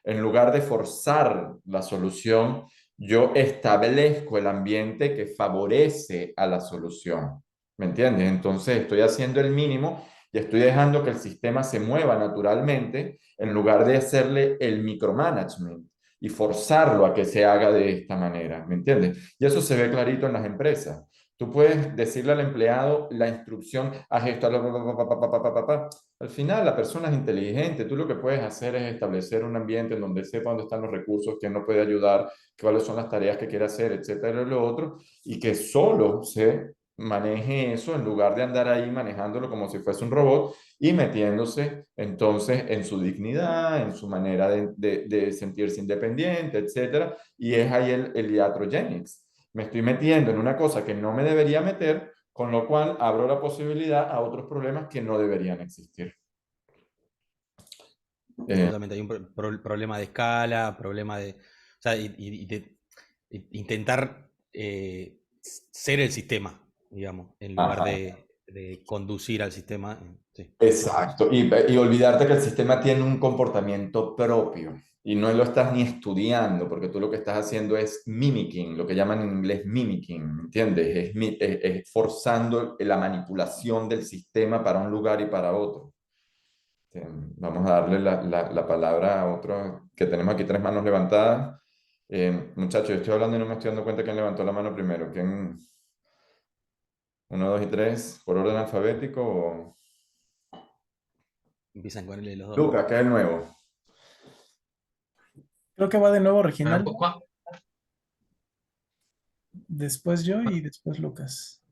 En lugar de forzar la solución, yo establezco el ambiente que favorece a la solución, ¿me entiendes? Entonces estoy haciendo el mínimo y estoy dejando que el sistema se mueva naturalmente en lugar de hacerle el micromanagement y forzarlo a que se haga de esta manera, ¿me entiendes? Y eso se ve clarito en las empresas. Tú puedes decirle al empleado la instrucción, haz esto, al final la persona es inteligente. Tú lo que puedes hacer es establecer un ambiente en donde sepa dónde están los recursos, quién no puede ayudar, cuáles son las tareas que quiere hacer, etcétera, y lo otro, y que solo se maneje eso en lugar de andar ahí manejándolo como si fuese un robot y metiéndose entonces en su dignidad, en su manera de sentirse independiente, etcétera. Y es ahí el iatrogenics. Me estoy metiendo en una cosa que no me debería meter, con lo cual abro la posibilidad a otros problemas que no deberían existir. Absolutamente, hay un problema de escala, problema de... O sea, intentar ser el sistema, digamos, en lugar Ajá, de conducir al sistema. Sí, absolutamente. exacto. Y olvidarte que el sistema tiene un comportamiento propio y no lo estás ni estudiando, porque tú lo que estás haciendo es mimicking, lo que llaman en inglés mimicking, ¿entiendes? Es forzando la manipulación del sistema para un lugar y para otro. Vamos a darle la palabra a otro, que tenemos aquí tres manos levantadas. Muchachos, yo estoy hablando y no me estoy dando cuenta quién levantó la mano primero. ¿Quién? Uno, dos y tres, por orden alfabético. Empiezan con él los dos. Lucas, que es el nuevo. Creo que va de nuevo Bueno, Reginaldo, después yo y después Lucas.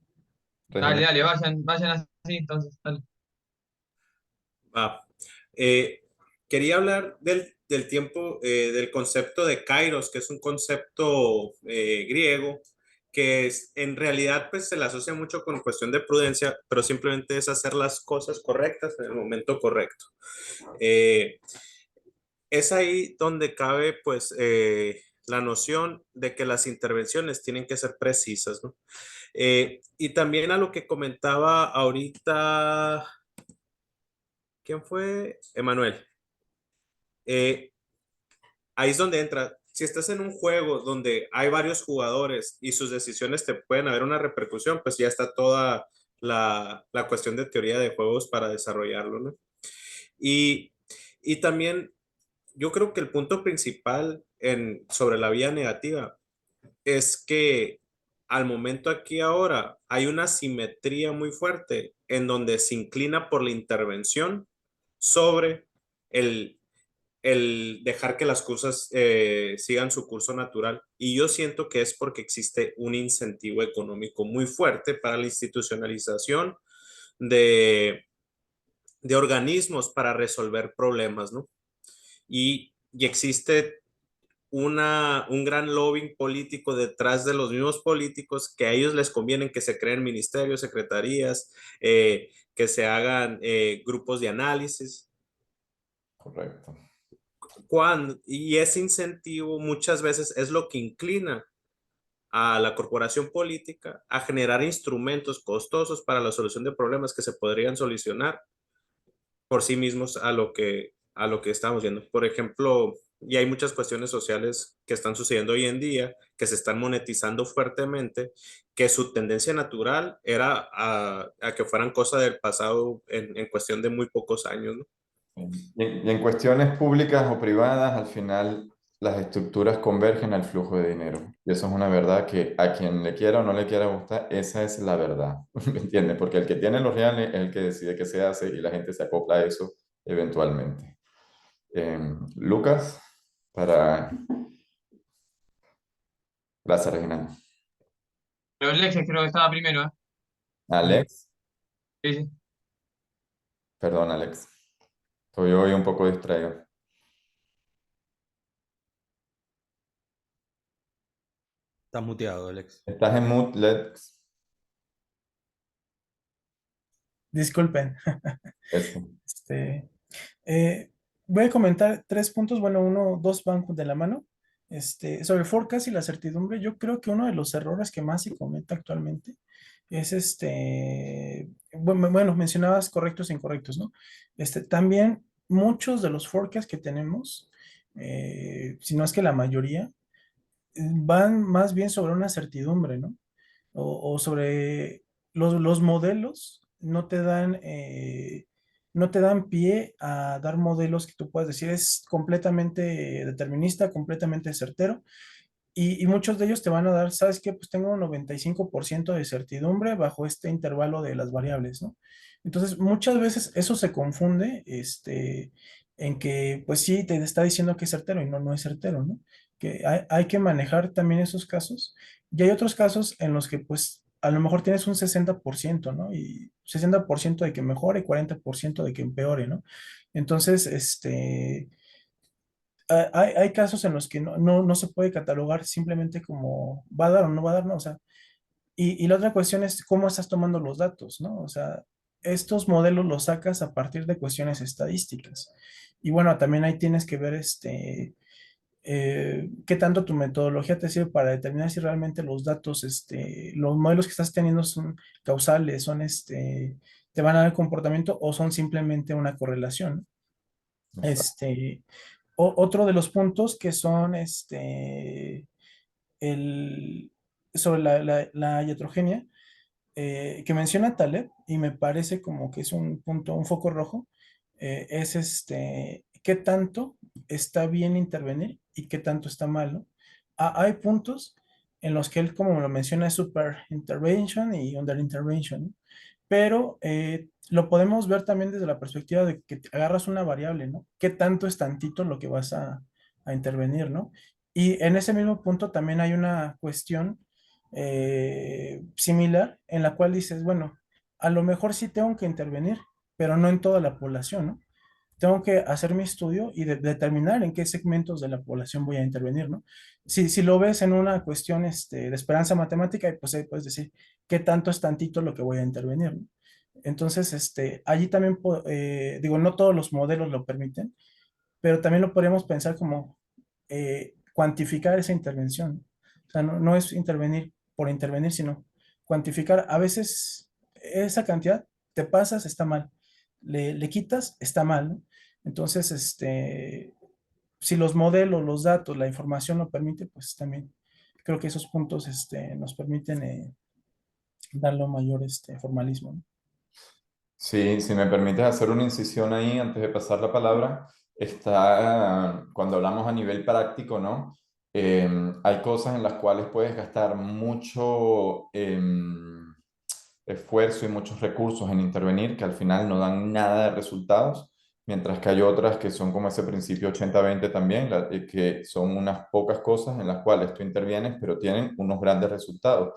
dale, Regina. dale, vayan así entonces. Dale. Va. Quería hablar del tiempo, del concepto de kairos, que es un concepto griego, que en realidad pues, se le asocia mucho con cuestión de prudencia, pero simplemente es hacer las cosas correctas en el momento correcto. Eh, es ahí donde cabe pues la noción de que las intervenciones tienen que ser precisas, ¿no? Y también a lo que comentaba ahorita, ¿quién fue? Emanuel. Eh, Ahí es donde entra. Si estás en un juego donde hay varios jugadores y sus decisiones te pueden haber una repercusión, pues ya está toda la cuestión de teoría de juegos para desarrollarlo, ¿no? Y, y también yo creo que el punto principal sobre la vía negativa es que al momento aquí ahora hay una simetría muy fuerte en donde se inclina por la intervención sobre el dejar que las cosas sigan su curso natural. Y yo siento que es porque existe un incentivo económico muy fuerte para la institucionalización de, de organismos para resolver problemas, ¿no? Y existe un gran lobbying político detrás de los mismos políticos que a ellos les conviene que se creen ministerios, secretarías, que se hagan grupos de análisis. Correcto. y ese incentivo muchas veces es lo que inclina a la corporación política a generar instrumentos costosos para la solución de problemas que se podrían solucionar por sí mismos a lo que estamos viendo. Por ejemplo, y hay muchas cuestiones sociales que están sucediendo hoy en día, que se están monetizando fuertemente, que su tendencia natural era a que fueran cosas del pasado en cuestión de muy pocos años, ¿no? Y en cuestiones públicas o privadas, al final las estructuras convergen al flujo de dinero. Y eso es una verdad que a quien le quiera o no le quiera gustar, esa es la verdad. ¿Me entiendes? Porque el que tiene los reales es el que decide qué se hace y la gente se acopla a eso eventualmente. Lucas, para... Gracias, Reginald. Pero Lexes creo que estaba primero, ¿eh? Alex, Sí, sí. perdón, Alex. Estoy hoy un poco distraído. Estás muteado, Alex. ¿Estás en mood, Lex? Disculpen. Eso. Este, eh, voy a comentar 3 puntos, bueno, dos van de la mano. Sobre el forecast y la certidumbre, yo creo que uno de los errores que más se comete actualmente es bueno, mencionabas correctos e incorrectos, ¿no? También muchos de los forecasts que tenemos, si no es que la mayoría, van más bien sobre una certidumbre, ¿no? O sobre los modelos no te dan pie a dar modelos que tú puedas decir es completamente determinista, completamente certero. Y muchos de ellos te van a dar, ¿sabes qué? Pues tengo un 95% de certidumbre bajo este intervalo de las variables, ¿no? Entonces, muchas veces eso se confunde, en que, pues sí, te está diciendo que es certero y no, no es certero, ¿no? Que hay que manejar también esos casos. Y hay otros casos en los que, pues, a lo mejor tienes un 60%, ¿no? Y 60% de que mejore y 40% de que empeore, ¿no? Entonces, hay casos en los que no se puede catalogar simplemente como va a dar o no va a dar, no, o sea, y la otra cuestión es cómo estás tomando los datos, ¿no? O sea, estos modelos los sacas a partir de cuestiones estadísticas. Y bueno, también ahí tienes que ver qué tanto tu metodología te sirve para determinar si realmente los datos, los modelos que estás teniendo son causales, te van a dar comportamiento o son simplemente una correlación. Este, Otro de los puntos que son el, sobre la iatrogenia, que menciona Taleb, y me parece como que es un punto, un foco rojo, es qué tanto está bien intervenir y qué tanto está mal, ¿no? Hay puntos en los que él, como lo menciona, es super intervention y under intervention, ¿no? Pero lo podemos ver también desde la perspectiva de que agarras una variable, ¿no? ¿Qué tanto es tantito lo que vas a intervenir, ¿no? Y en ese mismo punto también hay una cuestión similar en la cual dices, bueno, a lo mejor sí tengo que intervenir, pero no en toda la población, ¿no? Tengo que hacer mi estudio y determinar en qué segmentos de la población voy a intervenir, ¿no? Si lo ves en una cuestión de esperanza matemática, pues ahí puedes decir qué tanto es tantito lo que voy a intervenir, ¿no? Entonces, allí también, digo, no todos los modelos lo permiten, pero también lo podríamos pensar como cuantificar esa intervención. O sea, no es intervenir por intervenir, sino cuantificar. A veces esa cantidad te pasas, está mal. Le quitas, está mal, ¿no? Entonces, si los modelos, los datos, la información lo permite, pues también creo que esos puntos nos permiten darle un mayor formalismo, ¿no? Sí, si me permites hacer una incisión ahí antes de pasar la palabra, está cuando hablamos a nivel práctico, ¿no? Hay cosas en las cuales puedes gastar mucho esfuerzo y muchos recursos en intervenir que al final no dan nada de resultados, mientras que hay otras que son como ese principio 80-20 también, que son unas pocas cosas en las cuales tú intervienes, pero tienen unos grandes resultados.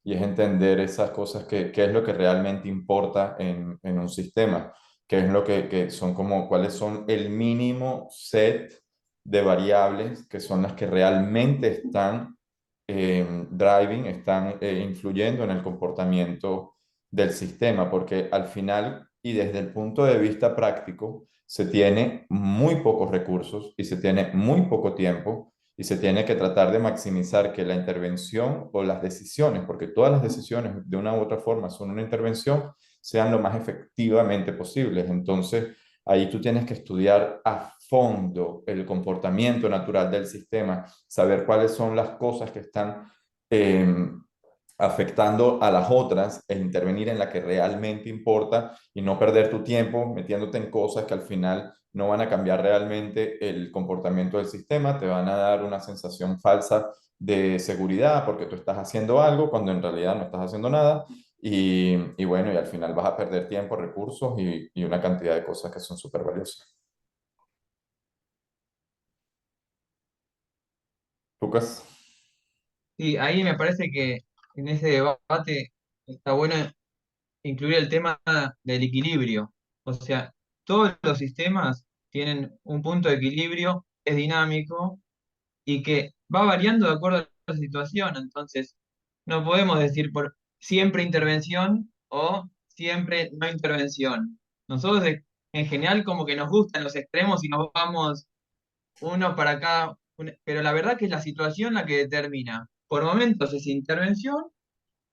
Y es entender esas cosas, qué es lo que realmente importa en un sistema, qué es lo que son como, cuáles son el mínimo set de variables que son las que realmente están driving, están influyendo en el comportamiento del sistema, porque al final y desde el punto de vista práctico, se tiene muy pocos recursos y se tiene muy poco tiempo y se tiene que tratar de maximizar que la intervención o las decisiones, porque todas las decisiones de una u otra forma son una intervención, sean lo más efectivamente posibles. Entonces, ahí tú tienes que estudiar a fondo el comportamiento natural del sistema, saber cuáles son las cosas que están afectando a las otras e intervenir en la que realmente importa y no perder tu tiempo metiéndote en cosas que al final no van a cambiar realmente el comportamiento del sistema, te van a dar una sensación falsa de seguridad porque tú estás haciendo algo cuando en realidad no estás haciendo nada y bueno, y al final vas a perder tiempo, recursos y una cantidad de cosas que son súper valiosas. Lucas. Sí, ahí me parece que en ese debate está bueno incluir el tema del equilibrio. O sea, todos los sistemas tienen un punto de equilibrio, es dinámico y que va variando de acuerdo a la situación. Entonces, no podemos decir por siempre intervención o siempre no intervención. Nosotros en general como que nos gustan los extremos y nos vamos uno para acá, pero la verdad que es la situación la que determina. Por momentos es intervención,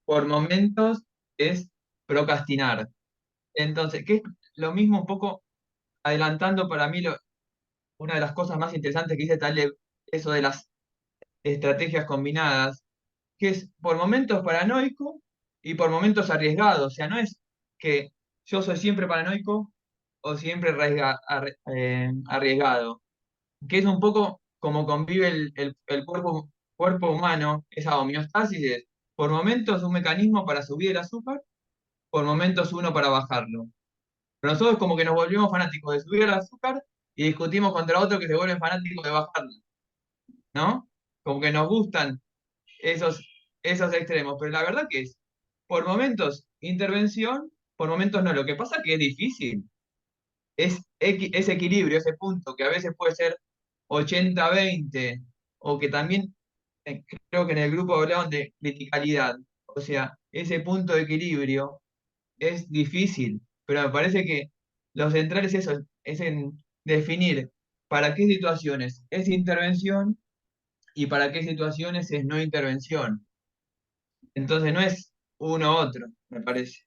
por momentos es procrastinar. Entonces, que es lo mismo un poco adelantando para mí una de las cosas más interesantes que dice Taleb, eso de las estrategias combinadas, que es por momentos paranoico y por momentos arriesgado. O sea, no es que yo soy siempre paranoico o siempre arriesgado, que es un poco como convive el cuerpo humano, esa homeostasis es por momentos un mecanismo para subir el azúcar, por momentos uno para bajarlo. Pero nosotros como que nos volvemos fanáticos de subir el azúcar y discutimos contra otro que se vuelve fanático de bajarlo, ¿no? Como que nos gustan esos, esos extremos, pero la verdad que es, por momentos intervención, por momentos no. Lo que pasa que es difícil, es ese equilibrio, ese punto, que a veces puede ser 80-20, o que también creo que en el grupo hablaban de criticalidad, o sea, ese punto de equilibrio es difícil, pero me parece que lo central es eso, es en definir para qué situaciones es intervención y para qué situaciones es no intervención. Entonces no es uno u otro, me parece.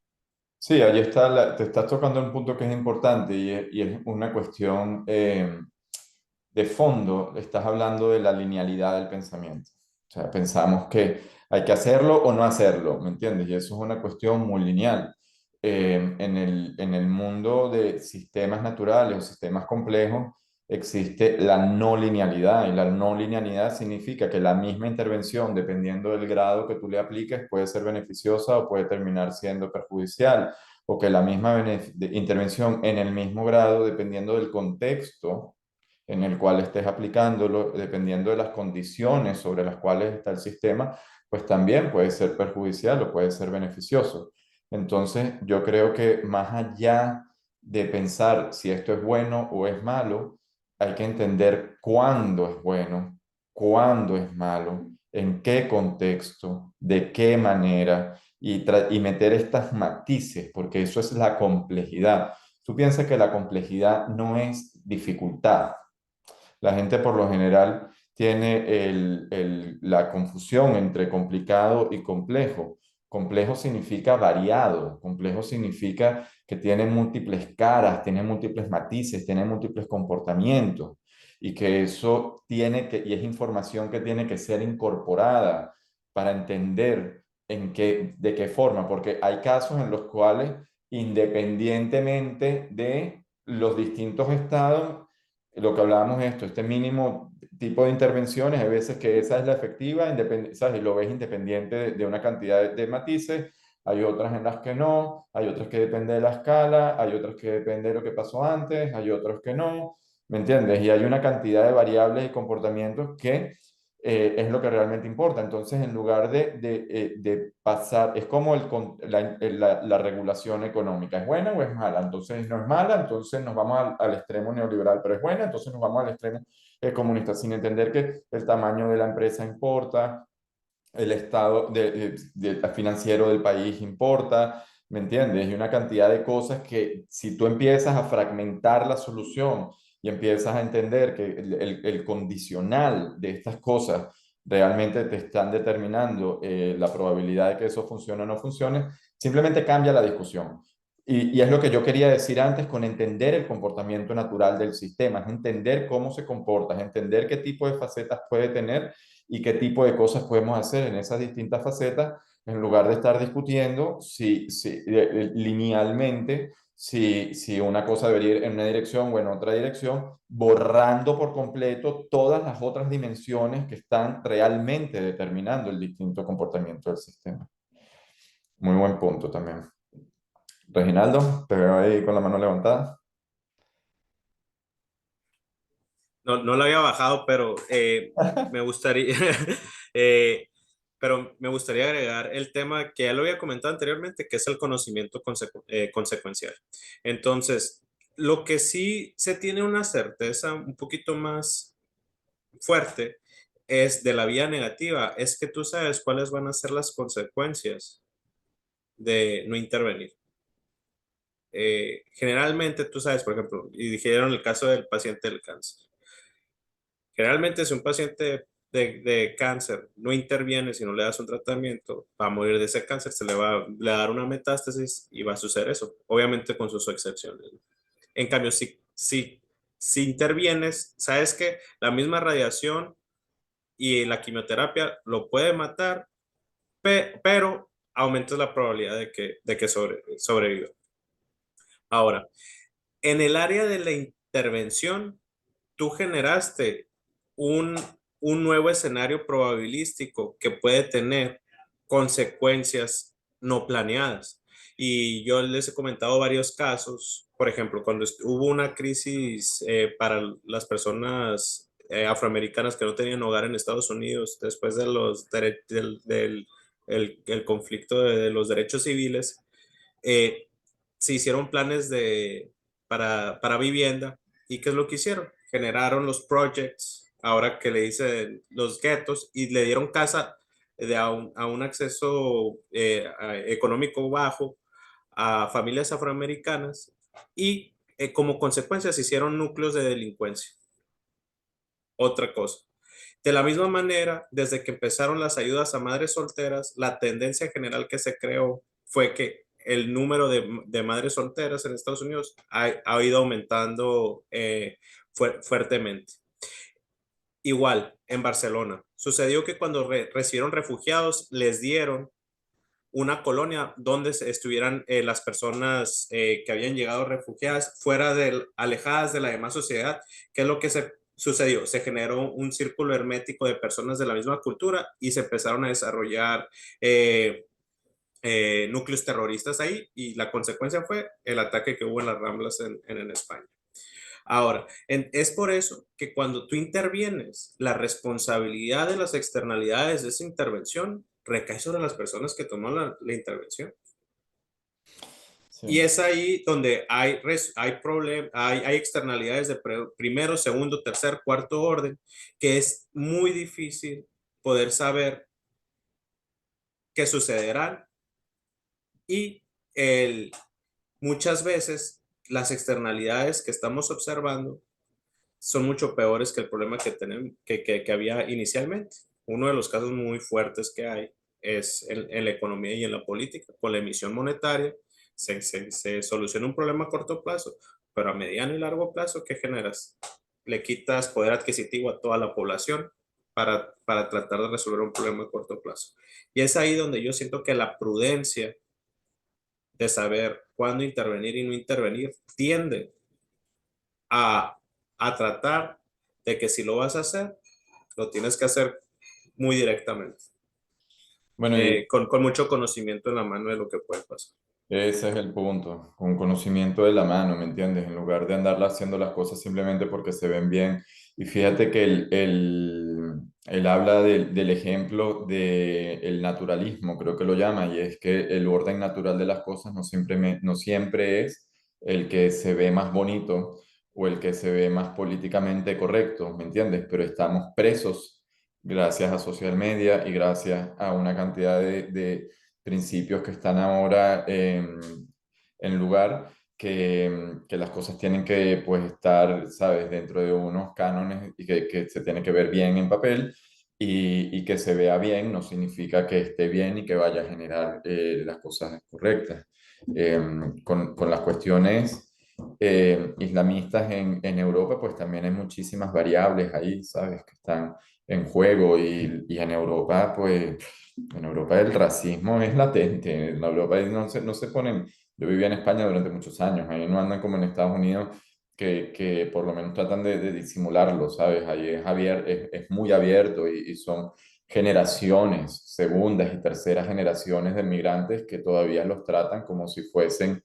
Sí, ahí está, te estás tocando un punto que es importante y es una cuestión de fondo. Estás hablando de la linealidad del pensamiento. O sea, pensamos que hay que hacerlo o no hacerlo, ¿me entiendes? Y eso es una cuestión muy lineal. En el mundo de sistemas naturales o sistemas complejos existe la no linealidad y la no linealidad significa que la misma intervención, dependiendo del grado que tú le apliques, puede ser beneficiosa o puede terminar siendo perjudicial o que la misma intervención en el mismo grado, dependiendo del contexto en el cual estés aplicándolo, dependiendo de las condiciones sobre las cuales está el sistema, pues también puede ser perjudicial o puede ser beneficioso. Entonces, yo creo que más allá de pensar si esto es bueno o es malo, hay que entender cuándo es bueno, cuándo es malo, en qué contexto, de qué manera, y meter estas matices, porque eso es la complejidad. Tú piensas que la complejidad no es dificultad. La gente por lo general tiene la confusión entre complicado y complejo. Complejo significa variado, complejo significa que tiene múltiples caras, tiene múltiples matices, tiene múltiples comportamientos y que eso tiene que, y es información que tiene que ser incorporada para entender de qué forma, porque hay casos en los cuales independientemente de los distintos estados, lo que hablábamos es esto, este mínimo tipo de intervenciones, hay veces que esa es la efectiva, ¿sabes? Y lo ves independiente de una cantidad de matices, hay otras en las que no, hay otras que depende de la escala, hay otras que depende de lo que pasó antes, hay otros que no, ¿me entiendes? Y hay una cantidad de variables y comportamientos que es lo que realmente importa. Entonces, en lugar de pasar, es como la regulación económica, ¿es buena o es mala? Entonces, no es mala, entonces nos vamos al extremo neoliberal, pero es buena, entonces nos vamos al extremo comunista, sin entender que el tamaño de la empresa importa, el estado financiero del país importa, ¿me entiendes? Y una cantidad de cosas que si tú empiezas a fragmentar la solución y empiezas a entender que el condicional de estas cosas realmente te están determinando la probabilidad de que eso funcione o no funcione, simplemente cambia la discusión. Y es lo que yo quería decir antes con entender el comportamiento natural del sistema, es entender cómo se comporta, es entender qué tipo de facetas puede tener y qué tipo de cosas podemos hacer en esas distintas facetas, en lugar de estar discutiendo linealmente si una cosa debería ir en una dirección o en otra dirección, borrando por completo todas las otras dimensiones que están realmente determinando el distinto comportamiento del sistema. Muy buen punto también. Reginaldo, te veo ahí con la mano levantada. No la había bajado, pero me gustaría, eh, pero me gustaría agregar el tema que ya lo había comentado anteriormente, que es el conocimiento consecuencial. Entonces, lo que sí se tiene una certeza un poquito más fuerte es de la vía negativa, es que tú sabes cuáles van a ser las consecuencias de no intervenir. Generalmente tú sabes, por ejemplo, y dijeron el caso del paciente del cáncer. Generalmente, si un paciente de cáncer no interviene, si no le das un tratamiento, va a morir de ese cáncer, le va a dar una metástasis y va a suceder eso, obviamente con sus excepciones. En cambio, si intervienes, sabes que la misma radiación y la quimioterapia lo puede matar, pero aumentas la probabilidad de que sobreviva. Ahora, en el área de la intervención, tú generaste un, un nuevo escenario probabilístico que puede tener consecuencias no planeadas. Y yo les he comentado varios casos, por ejemplo, cuando hubo una crisis para las personas afroamericanas que no tenían hogar en Estados Unidos después de el conflicto de los derechos civiles, eh, se hicieron planes para vivienda. ¿Y qué es lo que hicieron? Generaron los projects, ahora que le dicen los guetos, y le dieron casa a un acceso económico bajo a familias afroamericanas y como consecuencia se hicieron núcleos de delincuencia. Otra cosa. De la misma manera, desde que empezaron las ayudas a madres solteras, la tendencia general que se creó fue que el número de madres solteras en Estados Unidos ha ido aumentando fuertemente. Igual, en Barcelona, sucedió que cuando recibieron refugiados, les dieron una colonia donde estuvieran las personas que habían llegado refugiadas alejadas de la demás sociedad. ¿Qué es lo que sucedió? Se generó un círculo hermético de personas de la misma cultura y se empezaron a desarrollar núcleos terroristas ahí, y la consecuencia fue el ataque que hubo en las Ramblas en España. Ahora, es por eso que cuando tú intervienes, la responsabilidad de las externalidades de esa intervención recae sobre las personas que toman la intervención. Sí. Y es ahí donde hay externalidades de primero, segundo, tercer, cuarto orden, que es muy difícil poder saber qué sucederán, y muchas veces las externalidades que estamos observando son mucho peores que el problema que había inicialmente. Uno de los casos muy fuertes que hay es en la economía y en la política. Con la emisión monetaria se soluciona un problema a corto plazo, pero a mediano y largo plazo, ¿qué generas? Le quitas poder adquisitivo a toda la población para tratar de resolver un problema a corto plazo. Y es ahí donde yo siento que la prudencia de saber cuándo intervenir y no intervenir tiende a, a tratar de que si lo vas a hacer, lo tienes que hacer muy directamente, Bueno, y con mucho conocimiento en la mano de lo que puede pasar. ese es el punto, con conocimiento de la mano, ¿me entiendes? En lugar de andar haciendo las cosas simplemente porque se ven bien. Y fíjate que él habla del ejemplo del naturalismo, creo que lo llama, y es que el orden natural de las cosas no siempre es el que se ve más bonito o el que se ve más políticamente correcto, ¿me entiendes? Pero estamos presos gracias a social media y gracias a una cantidad principios que están ahora en lugar, que las cosas tienen que pues estar, ¿sabes?, dentro de unos cánones y que se tiene que ver bien en papel. Y que se vea bien no significa que esté bien y que vaya a generar las cosas correctas. Con las cuestiones islamistas en Europa, pues también hay muchísimas variables ahí, ¿sabes?, que están en juego y en Europa el racismo es latente. En Europa no se ponen, yo vivía en España durante muchos años, ahí no andan como en Estados Unidos, que por lo menos tratan de disimularlo, ¿sabes? Ahí es muy abierto y son generaciones, segundas y terceras generaciones de migrantes que todavía los tratan como si fuesen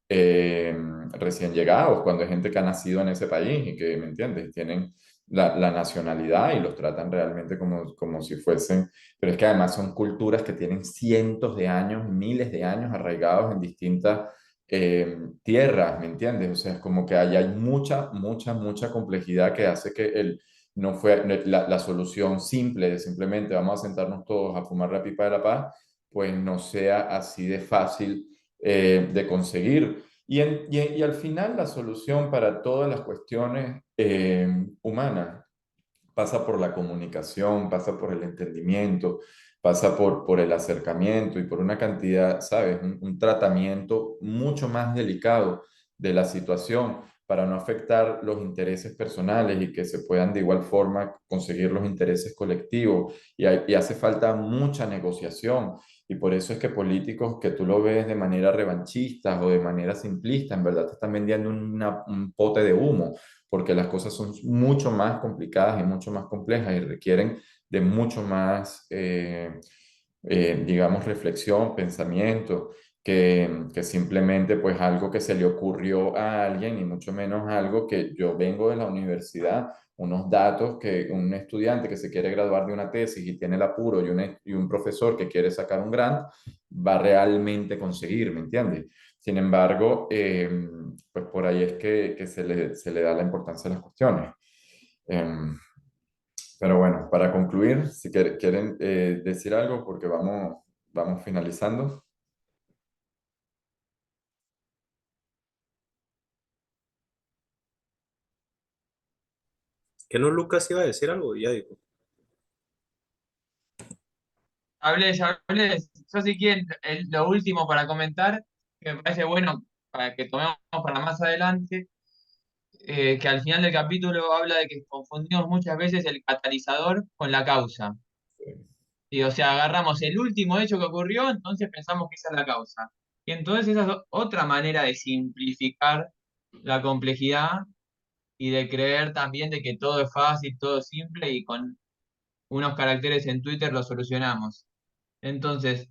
eh, recién llegados, cuando hay gente que ha nacido en ese país y que, ¿me entiendes?, tienen la nacionalidad y los tratan realmente como si fuesen, pero es que además son culturas que tienen cientos de años, miles de años arraigados en distintas tierras, ¿me entiendes? O sea, es como que hay mucha complejidad que hace que no fue la solución simple de simplemente vamos a sentarnos todos a fumar la pipa de la paz, pues no sea así de fácil de conseguir. Y al final la solución para todas las cuestiones humanas pasa por la comunicación, pasa por el entendimiento, pasa por el acercamiento y por una cantidad, ¿sabes? Un tratamiento mucho más delicado de la situación para no afectar los intereses personales y que se puedan de igual forma conseguir los intereses colectivos. Y hace falta mucha negociación. Y por eso es que políticos que tú lo ves de manera revanchista o de manera simplista, en verdad te están vendiendo un pote de humo porque las cosas son mucho más complicadas y mucho más complejas y requieren de mucho más, digamos, reflexión, pensamiento, que simplemente pues algo que se le ocurrió a alguien y mucho menos algo que yo vengo de la universidad, unos datos que un estudiante que se quiere graduar de una tesis y tiene el apuro y un profesor que quiere sacar un grant va a realmente conseguir, ¿me entiendes? Sin embargo, pues por ahí es que se le da la importancia a las cuestiones. Em, pero bueno, para concluir, si quieren decir algo, porque vamos finalizando. ¿Que no Lucas iba a decir algo? Ya digo. Hables, hables. Yo si quieren, lo último para comentar, que me parece bueno para que tomemos para más adelante, que al final del capítulo habla de que confundimos muchas veces el catalizador con la causa. Y, o sea, agarramos el último hecho que ocurrió, entonces pensamos que esa es la causa. Y entonces esa es otra manera de simplificar la complejidad y de creer también de que todo es fácil, todo es simple y con unos caracteres en Twitter lo solucionamos. Entonces,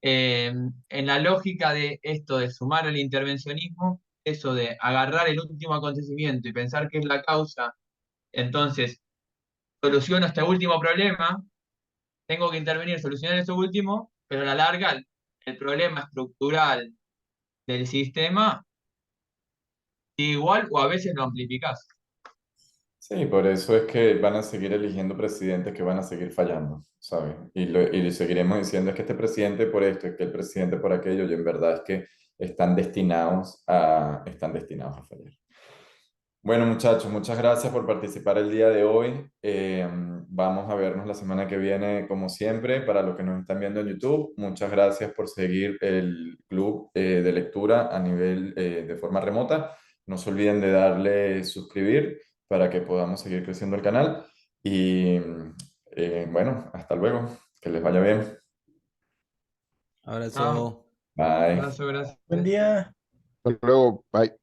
en la lógica de esto de sumar el intervencionismo, eso de agarrar el último acontecimiento y pensar que es la causa, entonces soluciono este último problema, tengo que intervenir, solucionar eso último, pero a la larga el problema estructural del sistema igual o a veces lo amplificás. Sí, por eso es que van a seguir eligiendo presidentes que van a seguir fallando, ¿sabes? Y seguiremos diciendo es que este presidente por esto, es que el presidente por aquello, y en verdad es que están destinados a fallar. Bueno, muchachos, muchas gracias por participar el día de hoy. Vamos a vernos la semana que viene, como siempre, para los que nos están viendo en YouTube. Muchas gracias por seguir el club de lectura a nivel de forma remota. No se olviden de darle suscribir para que podamos seguir creciendo el canal. Y bueno, hasta luego. Que les vaya bien. Abrazo. Ah, Bye. abrazo, Buen gracias. día. Hasta luego, bye.